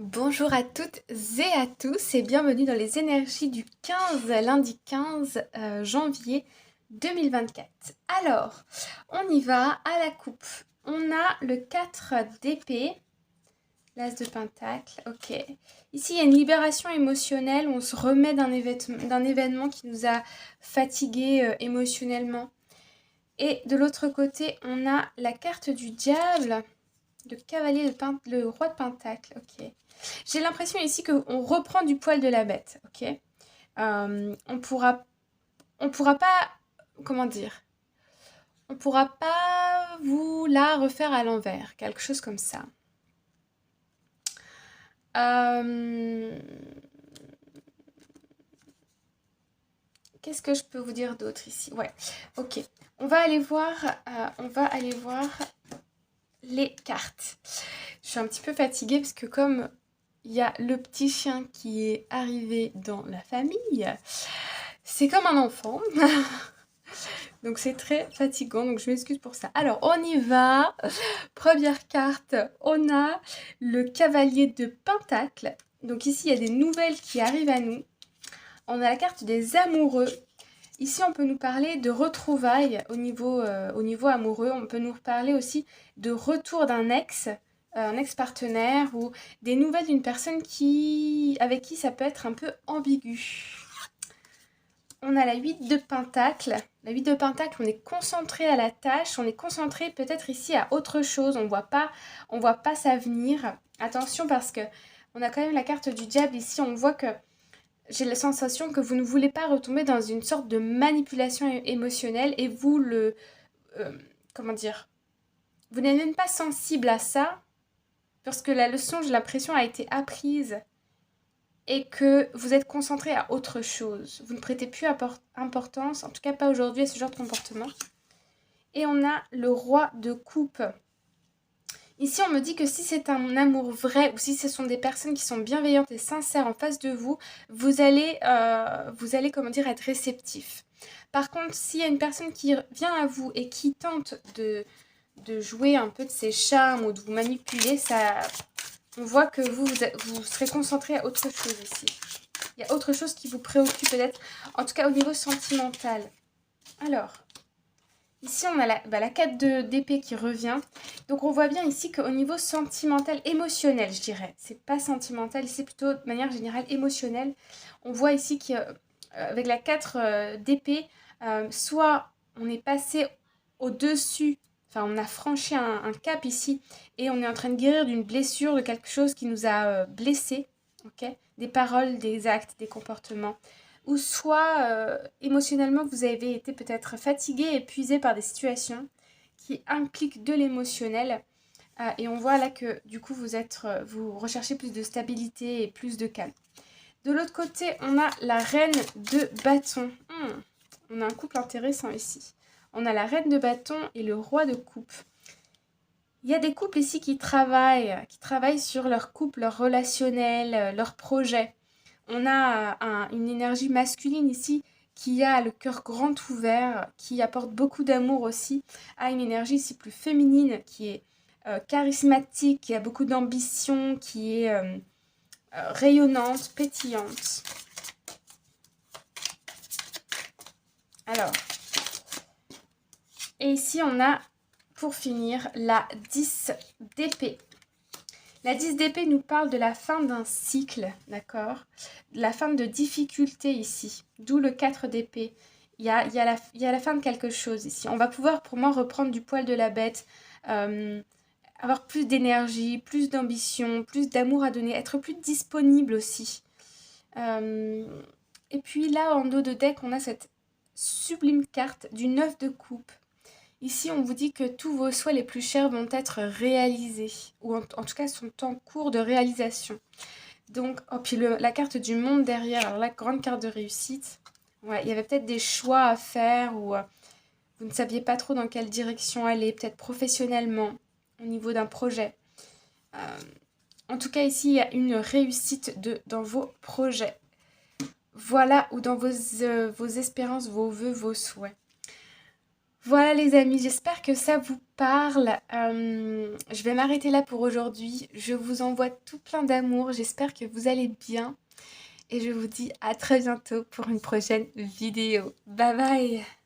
Bonjour à toutes et à tous et bienvenue dans les énergies du lundi 15 janvier 2024. Alors, on y va à la coupe. On a le 4 d'épée, l'as de pentacle, ok. Ici, il y a une libération émotionnelle, on se remet d'un événement qui nous a fatigués émotionnellement. Et de l'autre côté, on a la carte du diable, le roi de pentacle, ok. J'ai l'impression ici qu'on reprend du poil de la bête, ok. On pourra pas, comment dire, on pourra pas vous la refaire à l'envers, quelque chose comme ça. Qu'est-ce que je peux vous dire d'autre ici? Ouais, ok. On va aller voir les cartes. Je suis un petit peu fatiguée parce que comme il y a le petit chien qui est arrivé dans la famille, c'est comme un enfant. Donc c'est très fatigant, donc je m'excuse pour ça. Alors on y va. Première carte, on a le cavalier de pentacle. Donc ici il y a des nouvelles qui arrivent à nous. On a la carte des amoureux. Ici on peut nous parler de retrouvailles au niveau amoureux. On peut nous parler aussi de retour d'un un ex-partenaire ou des nouvelles d'une personne avec qui ça peut être un peu ambigu. On a la 8 de pentacle. La 8 de pentacle, on est concentré à la tâche, on est concentré peut-être ici à autre chose, on voit pas ça venir. Attention parce que on a quand même la carte du diable ici, on voit que j'ai la sensation que vous ne voulez pas retomber dans une sorte de manipulation émotionnelle et euh, comment dire, vous n'êtes même pas sensible à ça parce que la leçon, j'ai l'impression, a été apprise et que vous êtes concentré à autre chose. Vous ne prêtez plus importance, en tout cas pas aujourd'hui, à ce genre de comportement. Et on a le roi de coupe. Ici, on me dit que si c'est un amour vrai ou si ce sont des personnes qui sont bienveillantes et sincères en face de vous, vous allez comment dire, être réceptif. Par contre, s'il y a une personne qui vient à vous et qui tente de jouer un peu de ses charmes ou de vous manipuler, on voit que vous serez concentré à autre chose ici. Il y a autre chose qui vous préoccupe peut-être, en tout cas au niveau sentimental. Alors, ici on a la 4 d'épée qui revient. Donc on voit bien ici qu'au niveau sentimental, émotionnel je dirais, c'est pas sentimental, c'est plutôt de manière générale émotionnelle. On voit ici qu'avec la 4 d'épée, soit on est passé au-dessus, enfin on a franchi un cap ici et on est en train de guérir d'une blessure, de quelque chose qui nous a blessés, ok, des paroles, des actes, des comportements. Ou soit émotionnellement vous avez été peut-être fatigué, épuisé par des situations qui impliquent de l'émotionnel. Et on voit là que du coup vous recherchez plus de stabilité et plus de calme. De l'autre côté, on a la reine de bâton. On a un couple intéressant ici. On a la reine de bâton et le roi de coupe. Il y a des couples ici qui travaillent sur leur couple, leur relationnel, leur projet. On a une énergie masculine ici qui a le cœur grand ouvert, qui apporte beaucoup d'amour aussi, a une énergie ici plus féminine qui est charismatique, qui a beaucoup d'ambition, qui est rayonnante, pétillante. Alors, et ici on a pour finir la 10 d'épée. La 10 d'épée nous parle de la fin d'un cycle, d'accord? De la fin de difficultés ici, d'où le 4 d'épée. Il y a la fin de quelque chose ici. On va pouvoir pour moi reprendre du poil de la bête, avoir plus d'énergie, plus d'ambition, plus d'amour à donner, être plus disponible aussi. Et puis là, en dos de deck, on a cette sublime carte du 9 de coupe. Ici, on vous dit que tous vos souhaits les plus chers vont être réalisés, ou en tout cas sont en cours de réalisation. Donc, oh, puis la carte du monde derrière, alors la grande carte de réussite. Ouais, il y avait peut-être des choix à faire, ou vous ne saviez pas trop dans quelle direction aller, peut-être professionnellement, au niveau d'un projet. En tout cas, ici, il y a une réussite dans vos projets. Voilà, ou dans vos espérances, vos vœux, vos souhaits. Voilà les amis, j'espère que ça vous parle. Je vais m'arrêter là pour aujourd'hui. Je vous envoie tout plein d'amour. J'espère que vous allez bien. Et je vous dis à très bientôt pour une prochaine vidéo. Bye bye!